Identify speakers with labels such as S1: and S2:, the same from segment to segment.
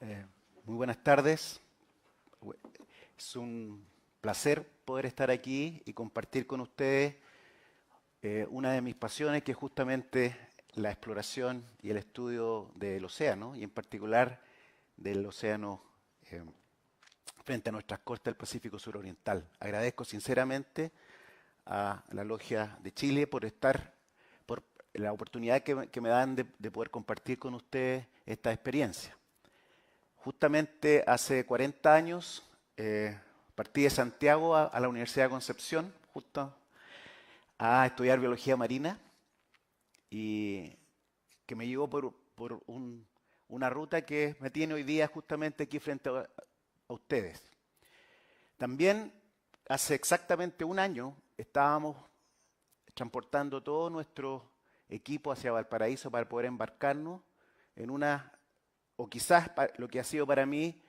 S1: Eh, Muy buenas tardes. Es un placer poder estar aquí y compartir con ustedes una de mis pasiones, que es justamente la exploración y el estudio del océano, y en particular del océano eh, frente a nuestras costas del Pacífico Suroriental. Agradezco sinceramente a la Logia de Chile por la oportunidad que me dan de poder compartir con ustedes esta experiencia. Justamente hace 40 años partí de Santiago a la Universidad de Concepción, justo a estudiar biología marina, y que me llevó por una ruta que me tiene hoy día justamente aquí frente a ustedes. También hace exactamente un año estábamos transportando todo nuestro equipo hacia Valparaíso para poder embarcarnos en una, o quizás lo que ha sido para mí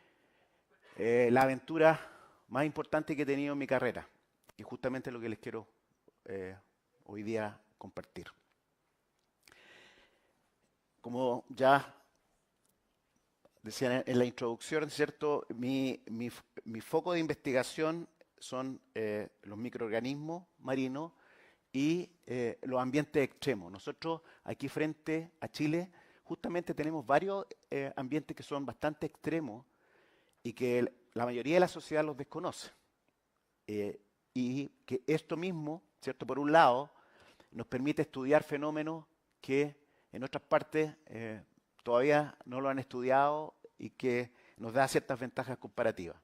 S1: la aventura más importante que he tenido en mi carrera, y justamente lo que les quiero hoy día compartir. Como ya decía en la introducción, ¿cierto? Mi foco de investigación son los microorganismos marinos y los ambientes extremos. Nosotros aquí frente a Chile justamente tenemos varios ambientes que son bastante extremos y que la mayoría de la sociedad los desconoce. Y que esto mismo, ¿cierto? Por un lado, nos permite estudiar fenómenos que en otras partes todavía no lo han estudiado y que nos da ciertas ventajas comparativas.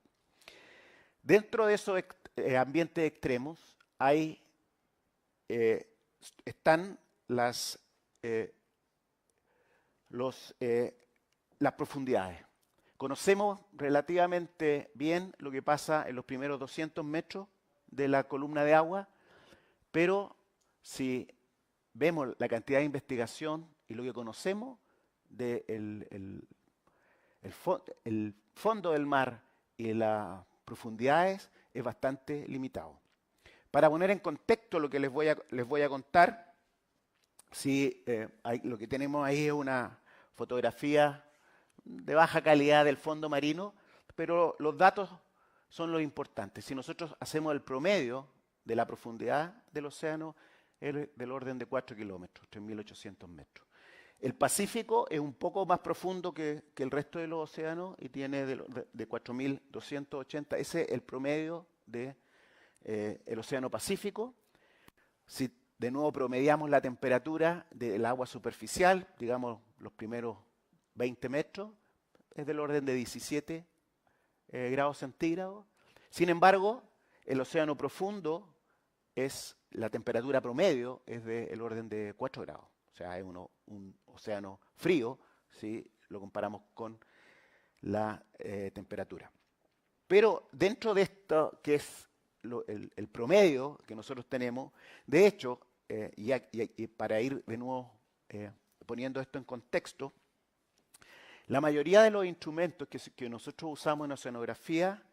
S1: Dentro de esos ambientes extremos eh, están eh, los, eh, las profundidades. Conocemos relativamente bien lo que pasa en los primeros 200 metros de la columna de agua, pero si vemos la cantidad de investigación y lo que conocemos del el fondo del mar y las profundidades, es bastante limitado. Para poner en contexto lo que les voy a contar, lo que tenemos ahí es una fotografía de baja calidad del fondo marino, pero los datos son lo importante. Si nosotros hacemos el promedio de la profundidad del océano, es del orden de 4 kilómetros, 3.800 metros. El Pacífico es un poco más profundo que el resto de los océanos y tiene de 4.280. Ese es el promedio del océano Pacífico. Si de nuevo promediamos la temperatura del agua superficial, digamos los primeros 20 metros, es del orden de 17 grados centígrados. Sin embargo, el océano profundo la temperatura promedio es del orden de 4 grados. O sea, es un océano frío si lo comparamos con la temperatura. Pero dentro de esto, que es el promedio que nosotros tenemos, de hecho, y para ir de nuevo poniendo esto en contexto, la mayoría de los instrumentos que nosotros usamos en oceanografía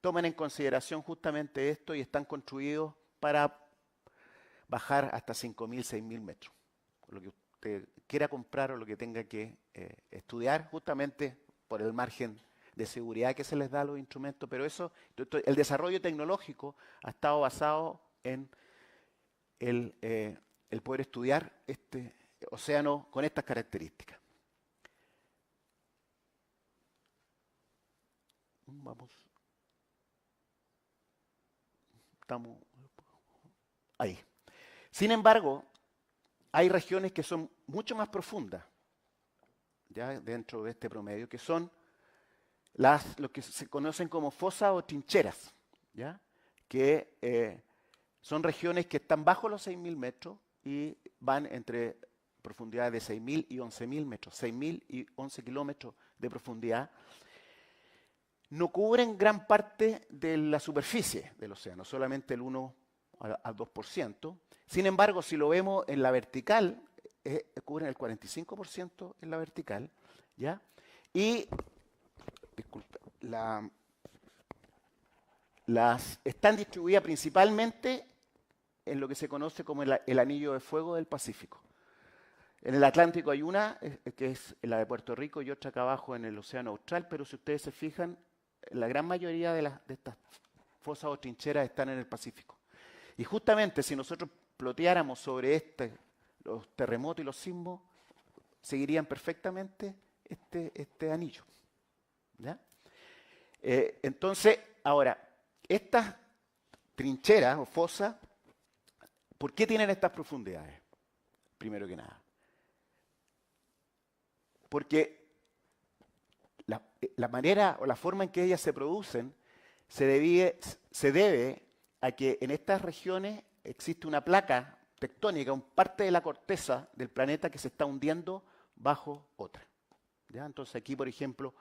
S1: toman en consideración justamente esto y están construidos para bajar hasta 5.000, 6.000 metros. Lo que usted quiera comprar o lo que tenga que estudiar, justamente por el margen de seguridad que se les da a los instrumentos, pero el desarrollo tecnológico ha estado basado en el poder estudiar este océano con estas características. Vamos. Estamos ahí. Sin embargo, hay regiones que son mucho más profundas, ya dentro de este promedio, que son lo que se conocen como fosas o trincheras, ¿ya? Que son regiones que están bajo los 6.000 metros y van entre profundidades de 6.000 y 11.000 metros, 6.000 y 11 kilómetros de profundidad. No cubren gran parte de la superficie del océano, solamente el 1 al 2%. Sin embargo, si lo vemos en la vertical, cubren el 45% en la vertical, ¿ya? Y, disculpe, están distribuidas principalmente en lo que se conoce como el anillo de fuego del Pacífico. En el Atlántico hay una, que es la de Puerto Rico, y otra acá abajo en el Océano Austral, pero si ustedes se fijan, la gran mayoría de estas fosas o trincheras están en el Pacífico. Y justamente si nosotros ploteáramos sobre los terremotos y los sismos, seguirían perfectamente este anillo. ¿Ya? Entonces, ahora, estas trincheras o fosas, ¿por qué tienen estas profundidades? Primero que nada. Porque la manera o la forma en que ellas se producen se debe a que en estas regiones existe una placa tectónica, una parte de la corteza del planeta que se está hundiendo bajo otra. ¿Ya? Entonces aquí, por ejemplo,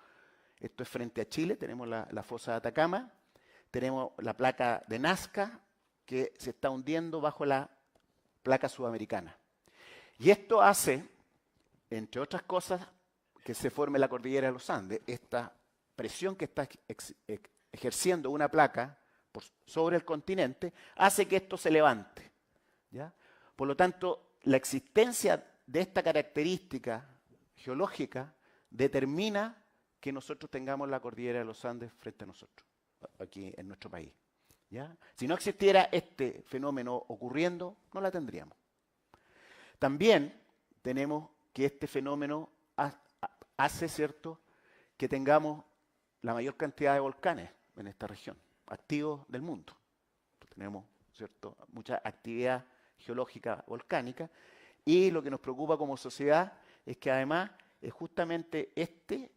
S1: esto es frente a Chile, tenemos la fosa de Atacama, tenemos la placa de Nazca que se está hundiendo bajo la placa sudamericana. Y esto hace, entre otras cosas, que se forme la cordillera de los Andes. Esta presión que está ejerciendo una placa sobre el continente hace que esto se levante. ¿Ya? Por lo tanto, la existencia de esta característica geológica determina que nosotros tengamos la cordillera de los Andes frente a nosotros, aquí en nuestro país. ¿Ya? Si no existiera este fenómeno ocurriendo, no la tendríamos. También tenemos que este fenómeno hace, ¿cierto?, que tengamos la mayor cantidad de volcanes en esta región, activos del mundo. Tenemos, ¿cierto?, mucha actividad geológica volcánica, y lo que nos preocupa como sociedad es que además es justamente este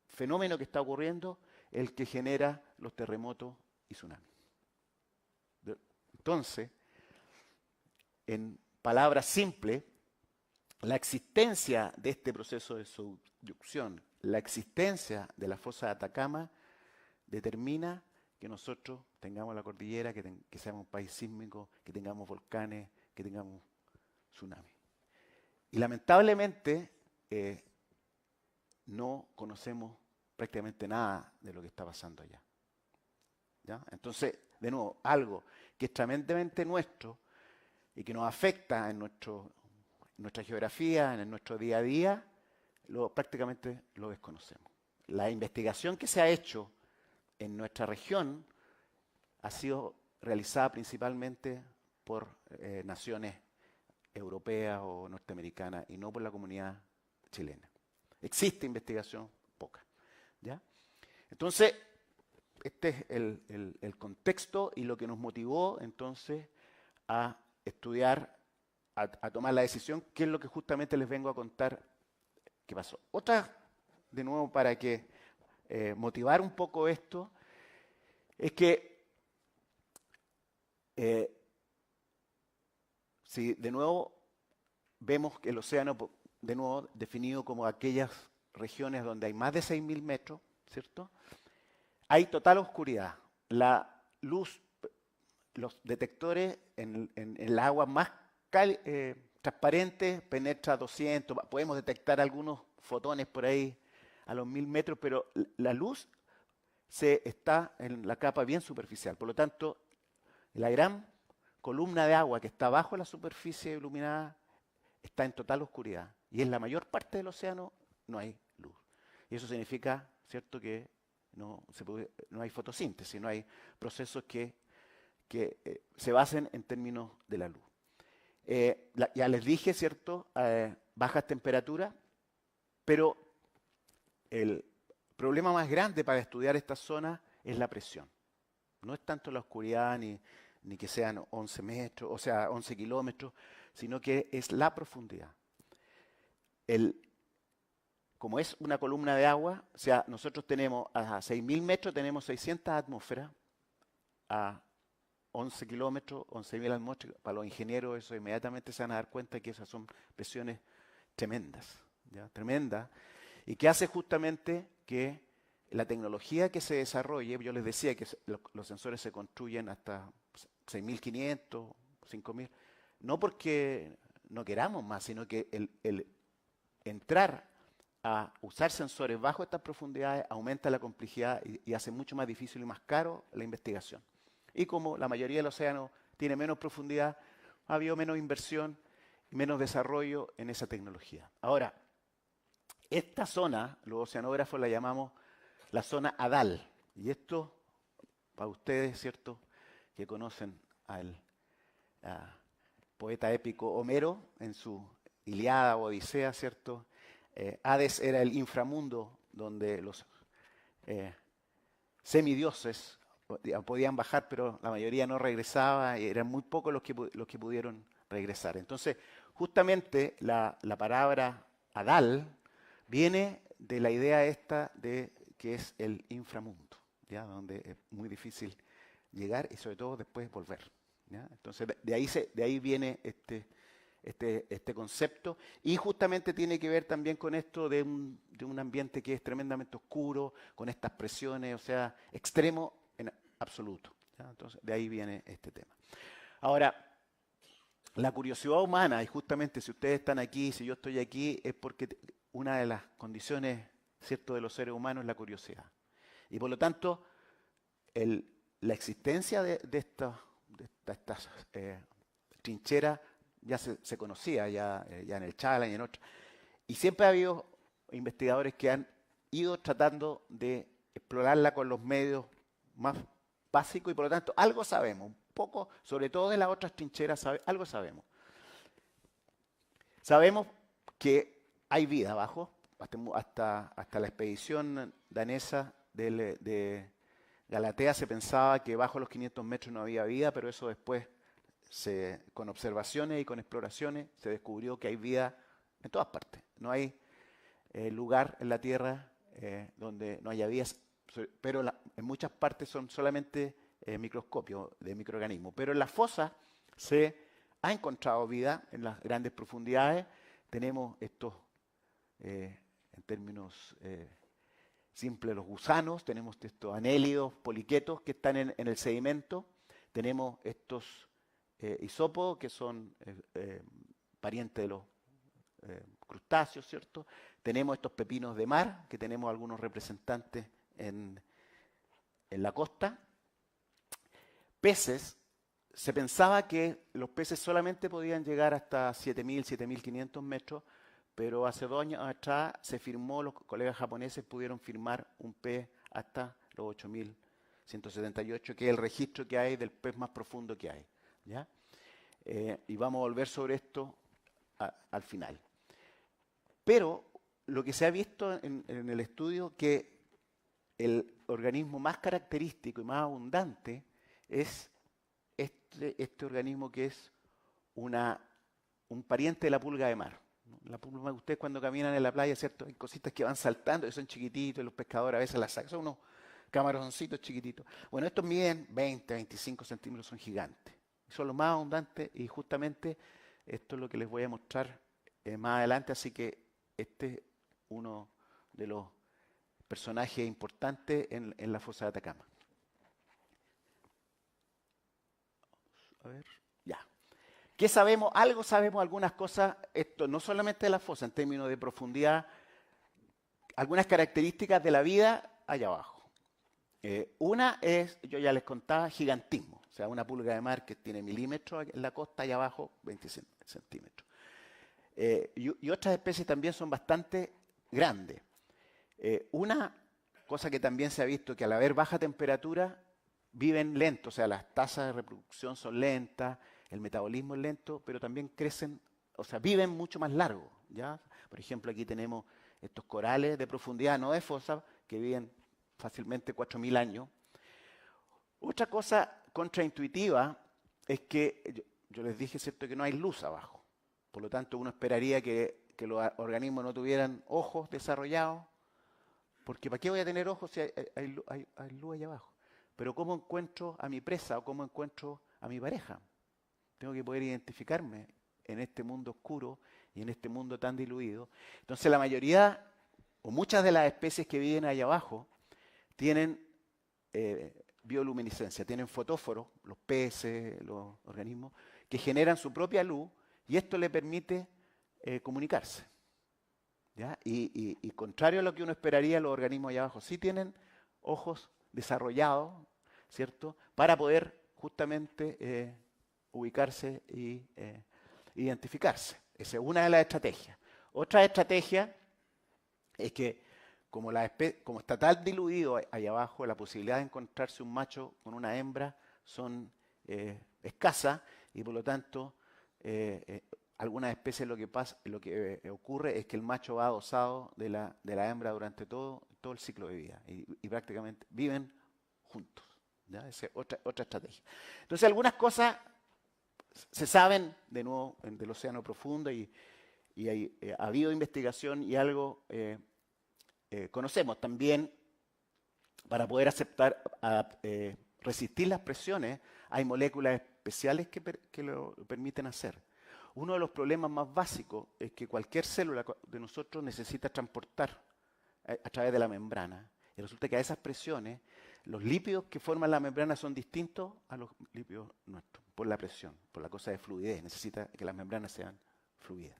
S1: fenómeno que está ocurriendo el que genera los terremotos y tsunamis. Entonces, en palabras simples, la existencia de este proceso de subducción, la existencia de la fosa de Atacama, determina que nosotros tengamos la cordillera, que seamos un país sísmico, que tengamos volcanes, que tengamos tsunamis. Y lamentablemente no conocemos prácticamente nada de lo que está pasando allá. ¿Ya? Entonces, de nuevo, algo que es tremendamente nuestro y que nos afecta en nuestra geografía, en nuestro día a día, prácticamente lo desconocemos. La investigación que se ha hecho en nuestra región ha sido realizada principalmente por naciones europeas o norteamericanas y no por la comunidad chilena. Existe investigación poca. ¿Ya? Entonces, este es el contexto y lo que nos motivó entonces a estudiar, a tomar la decisión, que es lo que justamente les vengo a contar qué pasó. Otra, de nuevo, para que motivar un poco esto, es que si de nuevo vemos que el océano, de nuevo definido como aquellas regiones donde hay más de 6.000 metros, ¿cierto?, hay total oscuridad. La luz, los detectores en el agua más transparente penetra 200, podemos detectar algunos fotones por ahí a los 1.000 metros, pero la luz está en la capa bien superficial. Por lo tanto, la gran columna de agua que está bajo la superficie iluminada está en total oscuridad. Y en la mayor parte del océano no hay luz. Y eso significa, ¿cierto?, que no hay fotosíntesis, no hay procesos que se basen en términos de la luz. Ya les dije, ¿cierto?, bajas temperaturas, pero el problema más grande para estudiar esta zona es la presión. No es tanto la oscuridad ni que sean 11 metros, o sea, 11 kilómetros, sino que es la profundidad. Como es una columna de agua, o sea, nosotros tenemos a 6.000 metros, tenemos 600 atmósferas, a 11 kilómetros, 11.000 atmósferas. Para los ingenieros eso inmediatamente se van a dar cuenta que esas son presiones tremendas, ¿ya? Tremendas, y que hace justamente que la tecnología que se desarrolle, yo les decía que los sensores se construyen hasta 6.500, 5.000, no porque no queramos más, sino que el entrar a usar sensores bajo estas profundidades aumenta la complejidad y hace mucho más difícil y más caro la investigación. Y como la mayoría del océano tiene menos profundidad, ha habido menos inversión menos desarrollo en esa tecnología. Ahora, esta zona, los oceanógrafos la llamamos la zona Hadal. Y esto, para ustedes, ¿cierto?, que conocen al poeta épico Homero en su Ilíada o Odisea, ¿cierto? Hades era el inframundo donde los semidioses podían bajar, pero la mayoría no regresaba y eran muy pocos los que pudieron regresar. Entonces, justamente la palabra Hadal viene de la idea esta de que es el inframundo, ¿ya? Donde es muy difícil llegar y sobre todo después volver, ¿ya? Entonces, de ahí viene este concepto, y justamente tiene que ver también con esto de un ambiente que es tremendamente oscuro, con estas presiones, o sea, extremo en absoluto, ¿ya? Entonces, de ahí viene este tema. Ahora, la curiosidad humana, y justamente si ustedes están aquí, si yo estoy aquí, es porque una de las condiciones, ¿cierto?, de los seres humanos es la curiosidad. Y por lo tanto, la existencia de estas trincheras ya se conocía, ya en el Chala y en otros. Y siempre ha habido investigadores que han ido tratando de explorarla con los medios más básicos, y por lo tanto algo sabemos, un poco, sobre todo de las otras trincheras, algo sabemos. Sabemos que hay vida abajo, hasta la expedición danesa de Galatea se pensaba que bajo los 500 metros no había vida, pero eso después, con observaciones y con exploraciones, se descubrió que hay vida en todas partes. No hay lugar en la Tierra donde no haya vida, pero en muchas partes son solamente microscopios de microorganismos. Pero en las fosas se ha encontrado vida en las grandes profundidades. Tenemos estos, en términos simples, los gusanos, tenemos estos anélidos, poliquetos que están en el sedimento, tenemos estos hisopos que son parientes de los crustáceos, ¿cierto? Tenemos estos pepinos de mar, que tenemos algunos representantes en la costa. Peces, se pensaba que los peces solamente podían llegar hasta 7.000, 7.500 metros, pero hace 2 años atrás se firmó, los colegas japoneses pudieron firmar un pez hasta los 8.178, que es el registro que hay del pez más profundo que hay, ¿ya? Y vamos a volver sobre esto al final. Pero lo que se ha visto en el estudio, que el organismo más característico y más abundante es este organismo que es un pariente de la pulga de mar. La pulga, ustedes cuando caminan en la playa, ¿cierto?, hay cositas que van saltando, que son chiquititos, y los pescadores a veces las sacan, son unos camaroncitos chiquititos. Bueno, estos miden 20, 25 centímetros, son gigantes. Son los más abundantes, y justamente esto es lo que les voy a mostrar más adelante, así que este es uno de los personajes importantes en la fosa de Atacama. A ver, ya. ¿Qué sabemos? Algo sabemos, algunas cosas, esto no solamente de la fosa, en términos de profundidad, algunas características de la vida allá abajo. Una es, yo ya les contaba, gigantismo, o sea, una pulga de mar que tiene milímetros en la costa, allá abajo 20 centímetros. Y otras especies también son bastante grandes. Una cosa que también se ha visto, que al haber baja temperatura, viven lentos, o sea, las tasas de reproducción son lentas, el metabolismo es lento, pero también crecen, o sea, viven mucho más largo, ¿ya? Por ejemplo, aquí tenemos estos corales de profundidad, no de fosa, que viven fácilmente 4.000 años. Otra cosa contraintuitiva es que, yo les dije, ¿cierto?, que no hay luz abajo. Por lo tanto, uno esperaría que los organismos no tuvieran ojos desarrollados, porque ¿para qué voy a tener ojos si hay luz allá abajo? Pero ¿cómo encuentro a mi presa o cómo encuentro a mi pareja? Tengo que poder identificarme en este mundo oscuro y en este mundo tan diluido. Entonces la mayoría o muchas de las especies que viven allá abajo tienen bioluminiscencia, tienen fotóforos, los peces, los organismos, que generan su propia luz, y esto le permite comunicarse, ¿ya? Y contrario a lo que uno esperaría, los organismos allá abajo sí tienen ojos desarrollados, ¿cierto?, para poder justamente ubicarse y identificarse. Esa es una de las estrategias. Otra estrategia es que como está tan diluido ahí abajo, la posibilidad de encontrarse un macho con una hembra son escasas y por lo tanto algunas especies lo que ocurre es que el macho va adosado de la hembra durante todo el ciclo de vida y prácticamente viven juntos. ¿Ya? Esa es otra estrategia. Entonces algunas cosas se saben de nuevo del océano profundo y ha habido investigación y algo conocemos también para poder resistir las presiones. Hay moléculas especiales que lo permiten hacer. Uno de los problemas más básicos es que cualquier célula de nosotros necesita transportar a través de la membrana. Y resulta que a esas presiones, los lípidos que forman la membrana son distintos a los lípidos nuestros, por la presión, por la cosa de fluidez. Necesita que las membranas sean fluidas.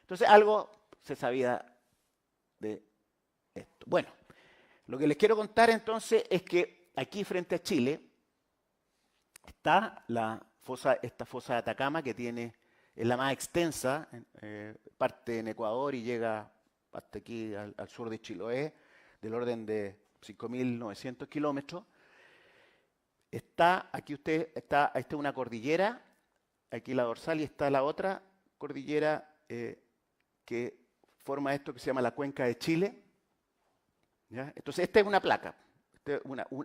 S1: Entonces, algo se sabía de esto. Bueno, lo que les quiero contar entonces es que aquí frente a Chile está esta fosa de Atacama que es la más extensa, parte en Ecuador y llega hasta aquí al sur de Chiloé, del orden de 5.900 kilómetros. Esta es una cordillera, aquí la dorsal, y está la otra cordillera que forma esto que se llama la Cuenca de Chile. ¿Ya? Entonces, esta es una placa.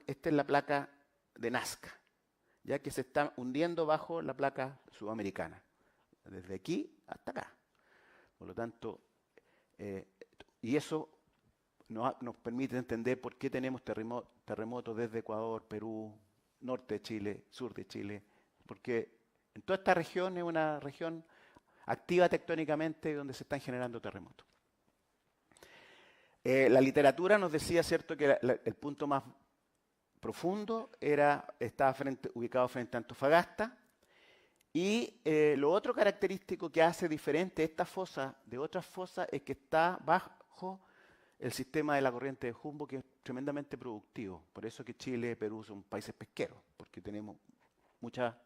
S1: Esta es la placa de Nazca, ya que se está hundiendo bajo la placa sudamericana, desde aquí hasta acá. Por lo tanto, y eso nos permite entender por qué tenemos terremotos desde Ecuador, Perú, norte de Chile, sur de Chile, porque en toda esta región es una región activa tectónicamente donde se están generando terremotos. La literatura nos decía, ¿cierto?, que el punto más profundo estaba ubicado frente a Antofagasta. Y lo otro característico que hace diferente esta fosa de otras fosas es que está bajo el sistema de la corriente de Humboldt, que es tremendamente productivo. Por eso que Chile y Perú son países pesqueros, porque tenemos mucha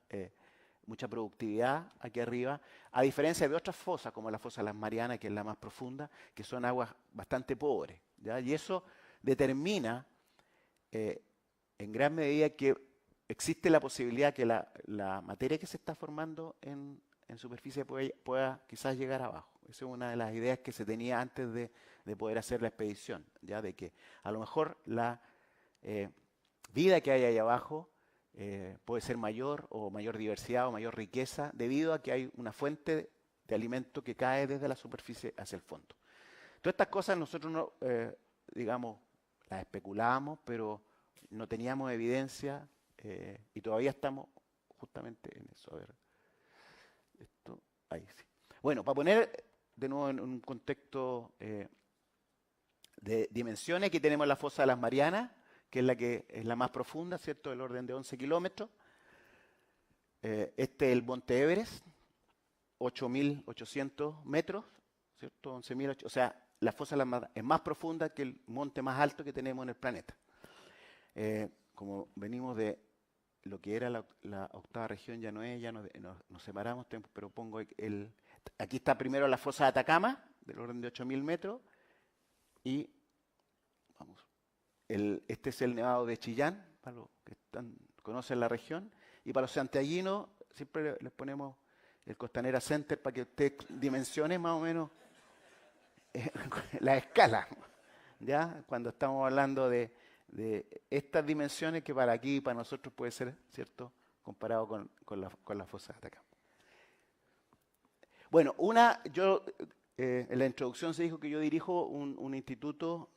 S1: productividad aquí arriba, a diferencia de otras fosas, como la fosa de las Marianas, que es la más profunda, que son aguas bastante pobres, ¿ya? Y eso determina en gran medida que existe la posibilidad que la materia que se está formando en superficie pueda quizás llegar abajo. Esa es una de las ideas que se tenía antes de poder hacer la expedición, ¿ya? De que a lo mejor la vida que hay ahí abajo puede ser mayor o mayor diversidad o mayor riqueza debido a que hay una fuente de alimento que cae desde la superficie hacia el fondo. Todas estas cosas nosotros no, digamos, las especulábamos, pero no teníamos evidencia y todavía estamos justamente en eso. A ver, esto, ahí sí. Bueno, para poner de nuevo en un contexto de dimensiones, aquí tenemos la fosa de las Marianas, que es la más profunda, ¿cierto?, del orden de 11 kilómetros. Este es el Monte Everest, 8.800 metros, ¿cierto? 11.800, o sea, la fosa de las Marianas es más profunda que el monte más alto que tenemos en el planeta. Como venimos de lo que era la octava región, ya no es, ya nos separamos, pero pongo aquí está primero la fosa de Atacama, del orden de 8.000 metros, y vamos. Este es el Nevado de Chillán, para los que conocen la región. Y para los santiaguinos, siempre les ponemos el Costanera Center para que usted dimensione más o menos la escala. ¿Ya? Cuando estamos hablando de estas dimensiones que para aquí y para nosotros puede ser, ¿cierto?, comparado con la fosa de Atacama. Bueno, en la introducción se dijo que yo dirijo un instituto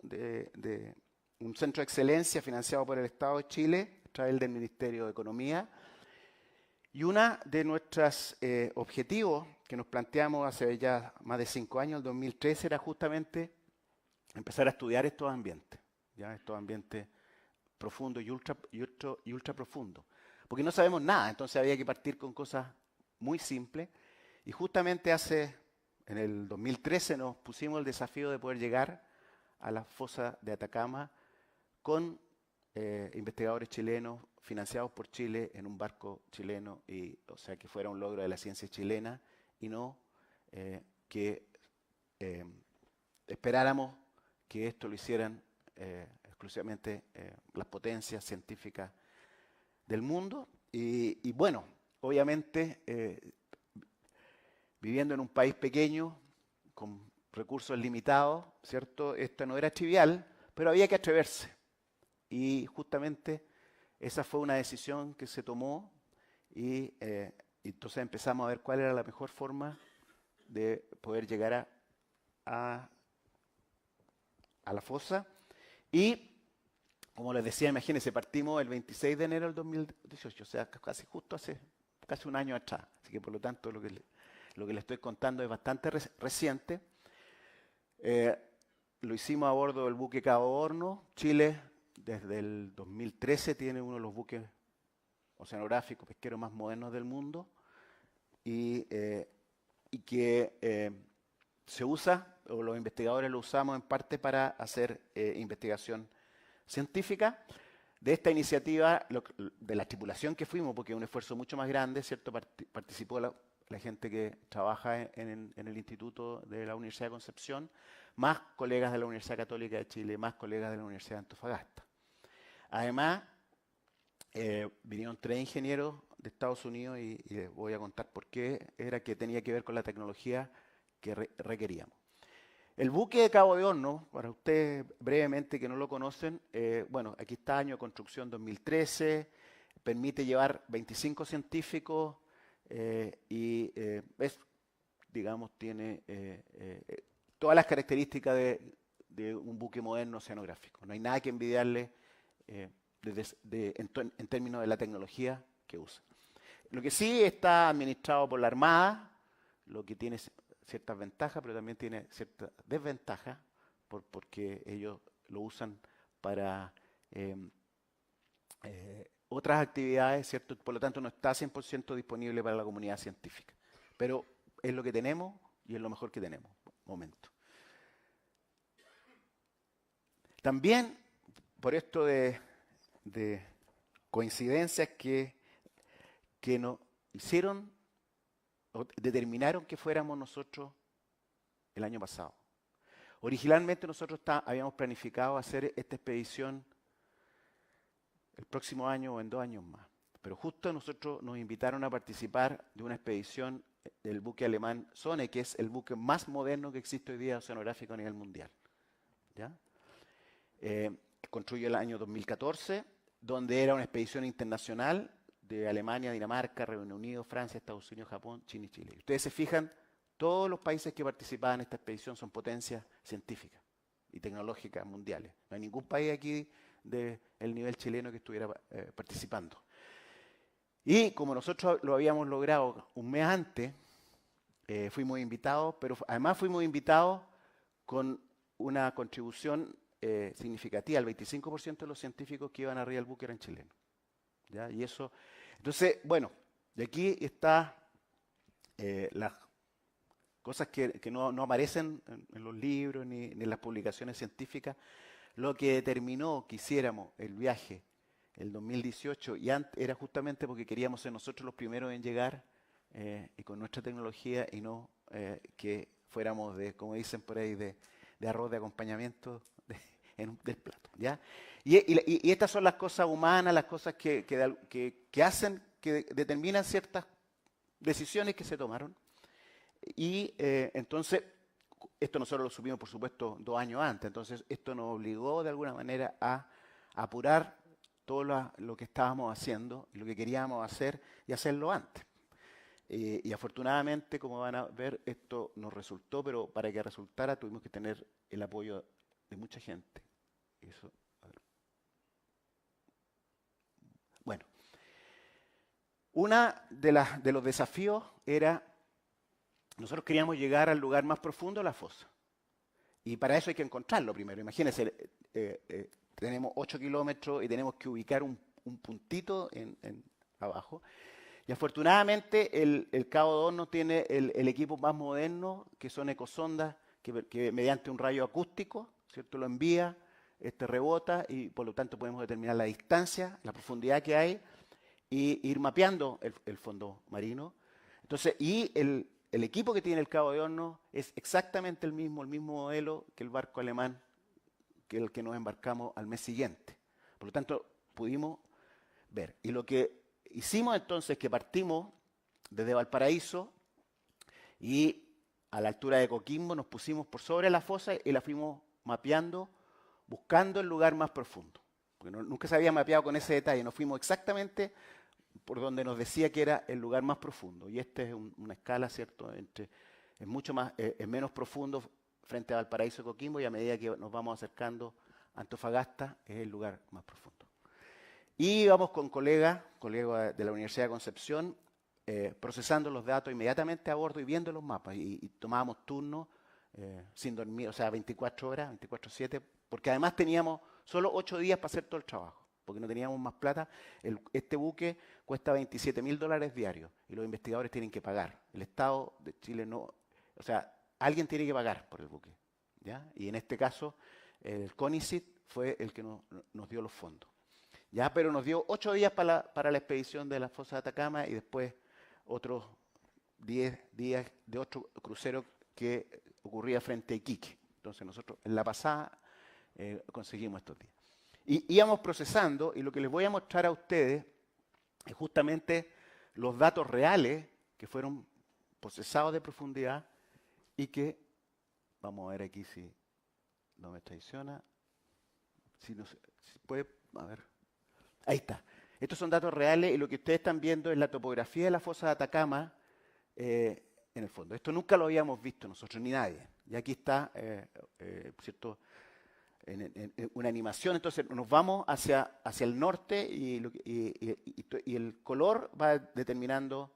S1: un centro de excelencia financiado por el Estado de Chile, a través del Ministerio de Economía. Y uno de nuestros objetivos que nos planteamos hace ya más de 5 años, el 2013, era justamente empezar a estudiar estos ambientes, ¿ya? Estos ambientes profundos y ultra profundos. Porque no sabemos nada, entonces había que partir con cosas muy simples. Y justamente en el 2013 nos pusimos el desafío de poder llegar a la fosa de Atacama con investigadores chilenos financiados por Chile en un barco chileno, o sea que fuera un logro de la ciencia chilena y no que esperáramos que esto lo hicieran exclusivamente las potencias científicas del mundo. Y bueno, obviamente, viviendo en un país pequeño, con recursos limitados, ¿cierto? Esto no era trivial, pero había que atreverse. Y justamente esa fue una decisión que se tomó y entonces empezamos a ver cuál era la mejor forma de poder llegar a la fosa. Y, como les decía, imagínense, partimos el 26 de enero del 2018, o sea, casi justo hace casi un año atrás. Así que, por lo tanto, lo que le estoy contando es bastante reciente. Lo hicimos a bordo del buque Cabo Horno. Chile, desde el 2013, tiene uno de los buques oceanográficos pesqueros más modernos del mundo y que se usa, o los investigadores lo usamos en parte para hacer investigación científica. De esta iniciativa, de la tripulación que fuimos, porque es un esfuerzo mucho más grande, ¿cierto? Participó la gente que trabaja en el Instituto de la Universidad de Concepción, más colegas de la Universidad Católica de Chile, más colegas de la Universidad de Antofagasta. Además, vinieron 3 ingenieros de Estados Unidos y les voy a contar por qué. Era que tenía que ver con la tecnología que requeríamos. El buque de Cabo de Horno, para ustedes brevemente que no lo conocen, bueno, aquí está, año de construcción 2013, permite llevar 25 científicos y digamos, tiene todas las características de un buque moderno oceanográfico. No hay nada que envidiarle en términos de la tecnología que usa. Lo que sí está administrado por la Armada, lo que tiene ciertas ventajas, pero también tiene ciertas desventajas, porque ellos lo usan para otras actividades, ¿cierto? Por lo tanto, no está 100% disponible para la comunidad científica. Pero es lo que tenemos y es lo mejor que tenemos, momento. También, por esto de coincidencias que nos hicieron o determinaron que fuéramos nosotros el año pasado. Originalmente nosotros habíamos planificado hacer esta expedición el próximo año o en 2 años más. Pero justo nosotros nos invitaron a participar de una expedición del buque alemán Sonne, que es el buque más moderno que existe hoy día oceanográfico a nivel mundial. ¿Ya? Construyó el año 2014, donde era una expedición internacional de Alemania, Dinamarca, Reino Unido, Francia, Estados Unidos, Japón, China y Chile. Ustedes se fijan, todos los países que participaban en esta expedición son potencias científicas y tecnológicas mundiales. No hay ningún país aquí del nivel chileno que estuviera participando. Y como nosotros lo habíamos logrado un mes antes, fuimos invitados, pero además fuimos invitados con una contribución significativa. El 25% de los científicos que iban arriba del buque eran chilenos. ¿Ya? Y eso, entonces, bueno, de aquí está las cosas que no aparecen en los libros ni en las publicaciones científicas. Lo que determinó que hiciéramos el viaje el 2018 y era justamente porque queríamos ser nosotros los primeros en llegar y con nuestra tecnología y no que fuéramos de, como dicen por ahí, de arroz de acompañamiento del plato. ¿Ya? Y estas son las cosas humanas, las cosas que hacen, que determinan ciertas decisiones que se tomaron. Y entonces, esto nosotros lo supimos, por supuesto, 2 años antes. Entonces, esto nos obligó de alguna manera a apurar todo lo que estábamos haciendo, lo que queríamos hacer y hacerlo antes. Y afortunadamente, como van a ver, esto nos resultó, pero para que resultara tuvimos que tener el apoyo de mucha gente. Eso, a ver. Bueno, una de los desafíos era, nosotros queríamos llegar al lugar más profundo de la fosa. Y para eso hay que encontrarlo primero. Imagínense, tenemos 8 kilómetros y tenemos que ubicar un puntito abajo. Y afortunadamente el Cabo de Horno tiene el equipo más moderno, que son ecosondas, que mediante un rayo acústico, ¿cierto? Lo envía, rebota y por lo tanto podemos determinar la distancia, la profundidad que hay y ir mapeando el fondo marino. Entonces, y el equipo que tiene el Cabo de Hornos es exactamente el mismo modelo que el barco alemán, que el que nos embarcamos al mes siguiente. Por lo tanto, pudimos ver. Y lo que hicimos entonces es que partimos desde Valparaíso y a la altura de Coquimbo nos pusimos por sobre la fosa y la fuimos mapeando, buscando el lugar más profundo. Porque nunca se había mapeado con ese detalle, nos fuimos exactamente por donde nos decía que era el lugar más profundo. Y esta es una escala, ¿cierto? Es mucho más, es menos profundo frente a Valparaíso y Coquimbo, y a medida que nos vamos acercando a Antofagasta es el lugar más profundo. Y íbamos con colegas de la Universidad de Concepción, procesando los datos inmediatamente a bordo y viendo los mapas. Y tomábamos turnos sin dormir, o sea, 24 horas, 24/7, porque además teníamos solo 8 días para hacer todo el trabajo, porque no teníamos más plata. Este buque cuesta $27.000 diarios y los investigadores tienen que pagar. El Estado de Chile no, o sea, alguien tiene que pagar por el buque, ¿ya? Y en este caso, el CONICYT fue el que nos dio los fondos. ¿Ya? Pero nos dio 8 días para la expedición de la fosa de Atacama y después otros 10 días de otro crucero que ocurría frente a Iquique. Entonces nosotros en la pasada conseguimos estos días. Y íbamos procesando, y lo que les voy a mostrar a ustedes es justamente los datos reales que fueron procesados de profundidad y que, vamos a ver aquí si no me traiciona, si puede, a ver, ahí está. Estos son datos reales y lo que ustedes están viendo es la topografía de la fosa de Atacama en el fondo. Esto nunca lo habíamos visto nosotros, ni nadie. Y aquí está, ¿cierto? En una animación, entonces nos vamos hacia el norte y el color va determinando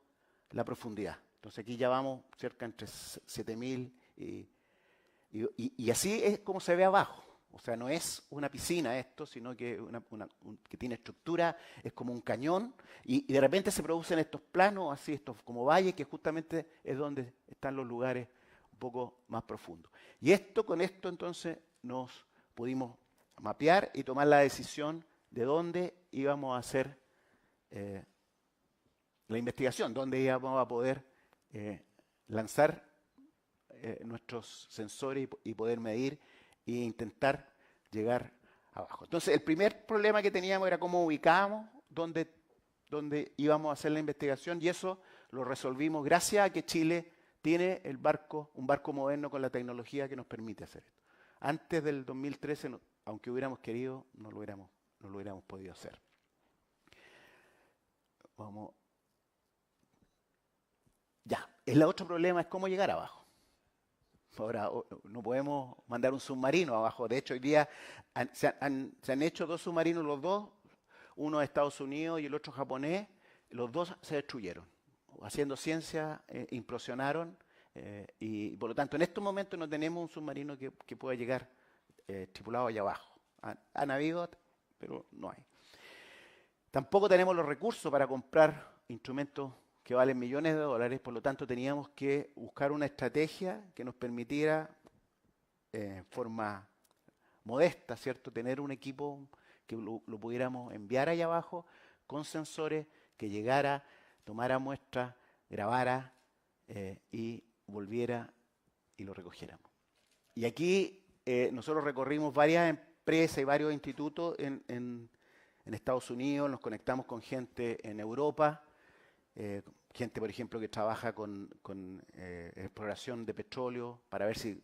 S1: la profundidad. Entonces aquí ya vamos cerca entre 7.000 y así es como se ve abajo. O sea, no es una piscina esto, sino que que tiene estructura, es como un cañón y de repente se producen estos planos, así estos como valles, que justamente es donde están los lugares un poco más profundos. Y con esto entonces nos pudimos mapear y tomar la decisión de dónde íbamos a hacer la investigación, dónde íbamos a poder lanzar nuestros sensores y poder medir e intentar llegar abajo. Entonces, el primer problema que teníamos era cómo ubicábamos dónde íbamos a hacer la investigación, y eso lo resolvimos gracias a que Chile tiene un barco moderno con la tecnología que nos permite hacer esto. Antes del 2013, aunque hubiéramos querido, no lo hubiéramos podido hacer. Vamos. Ya, el otro problema es cómo llegar abajo. Ahora, no podemos mandar un submarino abajo. De hecho, hoy día se han hecho 2 submarinos, los dos, uno de Estados Unidos y el otro japonés. Los dos se destruyeron. Haciendo ciencia, implosionaron. Y por lo tanto, en estos momentos no tenemos un submarino que pueda llegar tripulado allá abajo. Han habido, pero no hay. Tampoco tenemos los recursos para comprar instrumentos que valen millones de dólares, por lo tanto teníamos que buscar una estrategia que nos permitiera, en forma modesta, ¿cierto?, tener un equipo que lo pudiéramos enviar allá abajo con sensores, que llegara, tomara muestras, grabara y volviera y lo recogiéramos. Y aquí nosotros recorrimos varias empresas y varios institutos en Estados Unidos, nos conectamos con gente en Europa, gente, por ejemplo, que trabaja con exploración de petróleo para ver si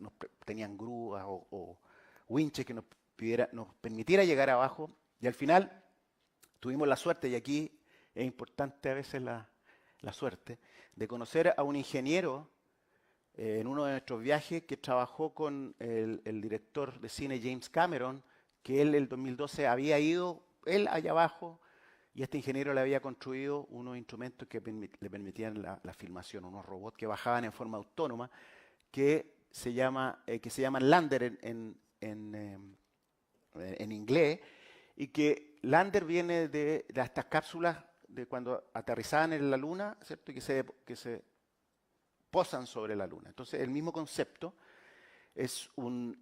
S1: tenían grúas o winches que nos permitiera llegar abajo. Y al final tuvimos la suerte, y aquí es importante a veces la suerte, de conocer a un ingeniero en uno de nuestros viajes que trabajó con el director de cine James Cameron, que él en el 2012 había ido, él allá abajo, y este ingeniero le había construido unos instrumentos que le permitían la filmación, unos robots que bajaban en forma autónoma, que se llaman Lander en inglés, y que Lander viene de estas cápsulas de cuando aterrizaban en la Luna, ¿cierto? Y que se posan sobre la Luna. Entonces, el mismo concepto es un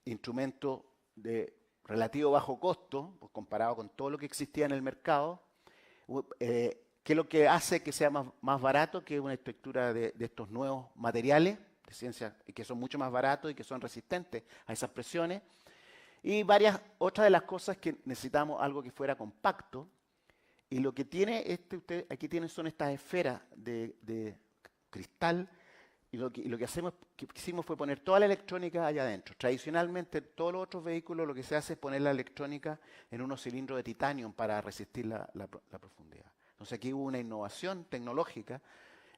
S1: instrumento de relativo bajo costo, pues, comparado con todo lo que existía en el mercado, que que es lo que hace que sea más barato, que una estructura de estos nuevos materiales de ciencia, que son mucho más baratos y que son resistentes a esas presiones. Y otras de las cosas que necesitamos algo que fuera compacto. Y lo que tiene aquí son estas esferas de cristal. Y lo que hicimos fue poner toda la electrónica allá adentro. Tradicionalmente, todos los otros vehículos lo que se hace es poner la electrónica en unos cilindros de titanio para resistir la profundidad. Entonces aquí hubo una innovación tecnológica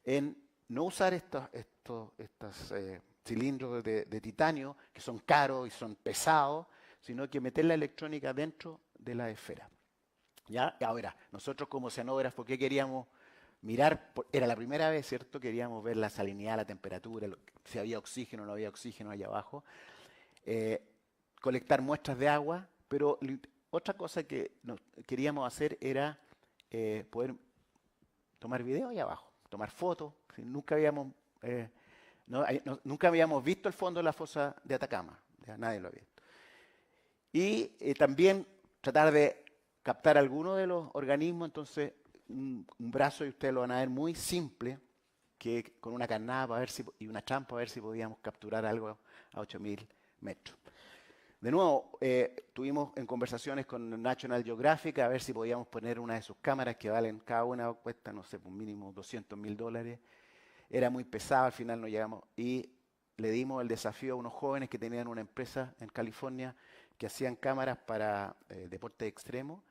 S1: en no usar estos cilindros de titanio, que son caros y son pesados, sino que meter la electrónica dentro de la esfera. ¿Ya? Ahora, nosotros como oceanógrafos, ¿qué queríamos mirar? Era la primera vez, ¿cierto? Queríamos ver la salinidad, la temperatura, si había oxígeno o no había oxígeno allá abajo. Colectar muestras de agua, pero otra cosa que queríamos hacer era poder tomar video allá abajo, tomar fotos. Nunca habíamos visto el fondo de la fosa de Atacama, ya nadie lo había visto. Y también tratar de captar alguno de los organismos, entonces un brazo, y ustedes lo van a ver muy simple, que con una carnada y una trampa para ver si podíamos capturar algo a 8.000 metros. De nuevo, tuvimos en conversaciones con National Geographic a ver si podíamos poner una de sus cámaras que valen, cada una cuesta, no sé, un mínimo $200.000. Era muy pesado, al final no llegamos. Y le dimos el desafío a unos jóvenes que tenían una empresa en California que hacían cámaras para deporte extremo,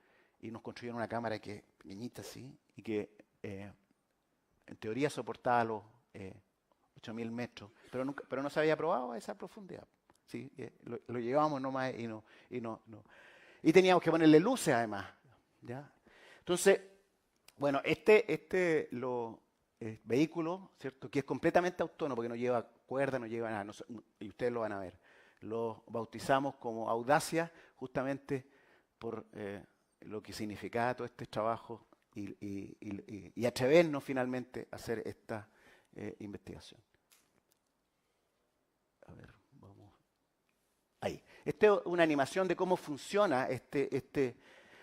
S1: y nos construyeron una cámara que pequeñita así, y que en teoría soportaba los 8.000 metros, pero no se había probado a esa profundidad. ¿Sí? Lo llevamos nomás y teníamos que ponerle luces además. ¿Ya? Entonces, bueno, vehículo, ¿cierto? Que es completamente autónomo, porque no lleva cuerda, no lleva nada, y ustedes lo van a ver. Lo bautizamos como Audacia, justamente por lo que significaba todo este trabajo y atrevernos finalmente a hacer esta investigación. A ver, vamos. Ahí. Esta es una animación de cómo funciona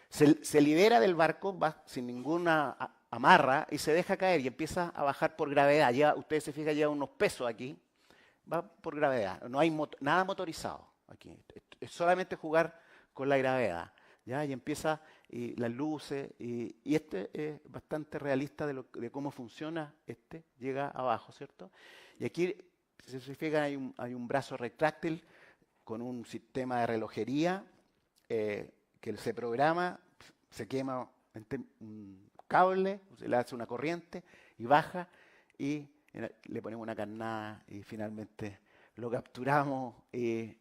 S1: se libera del barco, va sin ninguna amarra y se deja caer y empieza a bajar por gravedad. Ustedes se fijan, lleva unos pesos aquí, va por gravedad. No hay nada motorizado aquí. Es solamente jugar con la gravedad. ¿Ya? Y empieza las luces, y este es bastante realista de cómo funciona. Llega abajo, ¿cierto? Y aquí, si se fijan, hay un brazo retráctil con un sistema de relojería que se programa, se quema un cable, se le hace una corriente y baja, y le ponemos una carnada y finalmente lo capturamos y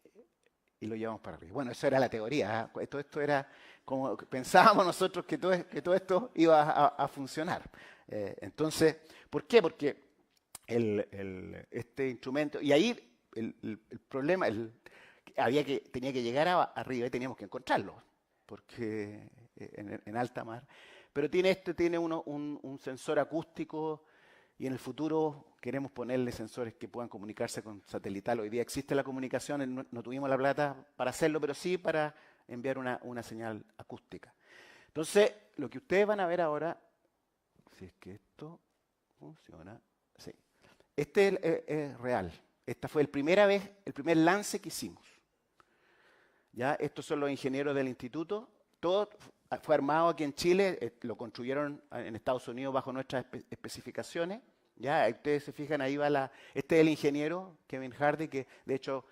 S1: lo llevamos para arriba. Bueno, eso era la teoría, ¿eh? Todo esto era como pensábamos nosotros que todo esto iba a funcionar. Entonces, ¿por qué? Porque este instrumento, y ahí el problema, tenía que llegar arriba y teníamos que encontrarlo, porque en alta mar. Pero tiene un sensor acústico, y en el futuro queremos ponerle sensores que puedan comunicarse con satelital. Hoy día existe la comunicación, no tuvimos la plata para hacerlo, pero sí para enviar una señal acústica. Entonces, lo que ustedes van a ver ahora, si es que esto funciona, sí. Es real. Esta fue el primer lance que hicimos. ¿Ya? Estos son los ingenieros del instituto. Todo fue armado aquí en Chile, lo construyeron en Estados Unidos bajo nuestras especificaciones. ¿Ya? Ahí ustedes se fijan, ahí va este es el ingeniero, Kevin Hardy, que de hecho